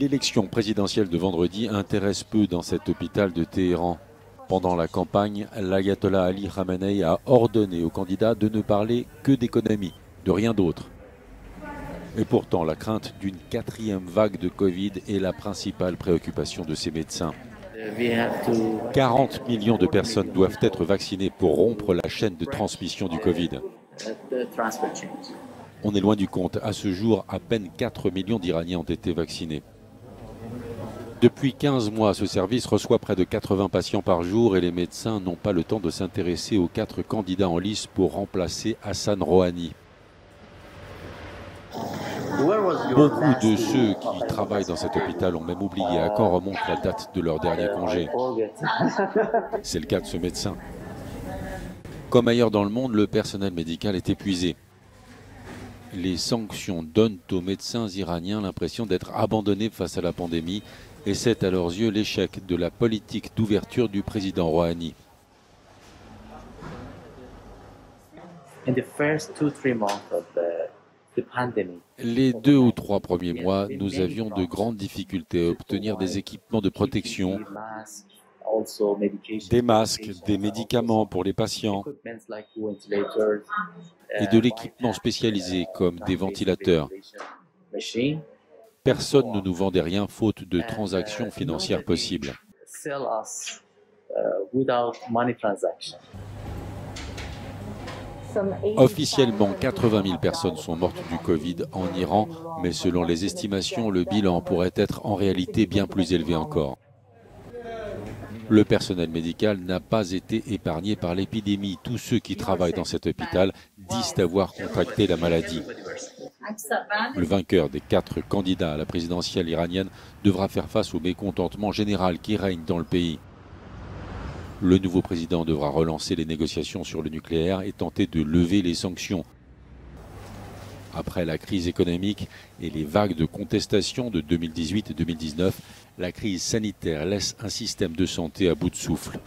L'élection présidentielle de vendredi intéresse peu dans cet hôpital de Téhéran. Pendant la campagne, l'ayatollah Ali Khamenei a ordonné aux candidats de ne parler que d'économie, de rien d'autre. Et pourtant, la crainte d'une quatrième vague de Covid est la principale préoccupation de ces médecins. 40 millions de personnes doivent être vaccinées pour rompre la chaîne de transmission du Covid. On est loin du compte. À ce jour, à peine 4 millions d'Iraniens ont été vaccinés. Depuis 15 mois, ce service reçoit près de 80 patients par jour et les médecins n'ont pas le temps de s'intéresser aux 4 candidats en lice pour remplacer Hassan Rouhani. Beaucoup de ceux qui travaillent dans cet hôpital ont même oublié à quand remonte la date de leur dernier congé. C'est le cas de ce médecin. Comme ailleurs dans le monde, le personnel médical est épuisé. Les sanctions donnent aux médecins iraniens l'impression d'être abandonnés face à la pandémie et c'est à leurs yeux l'échec de la politique d'ouverture du président Rouhani. Les 2 ou 3 premiers mois, nous avions de grandes difficultés à obtenir des équipements de protection, des masques, des médicaments pour les patients et de l'équipement spécialisé comme des ventilateurs. Personne ne nous vendait rien faute de transactions financières possibles. Officiellement, 80 000 personnes sont mortes du Covid en Iran, mais selon les estimations, le bilan pourrait être en réalité bien plus élevé encore. Le personnel médical n'a pas été épargné par l'épidémie. Tous ceux qui travaillent dans cet hôpital disent avoir contracté la maladie. Le vainqueur des 4 candidats à la présidentielle iranienne devra faire face au mécontentement général qui règne dans le pays. Le nouveau président devra relancer les négociations sur le nucléaire et tenter de lever les sanctions. Après la crise économique et les vagues de contestation de 2018 et 2019, la crise sanitaire laisse un système de santé à bout de souffle.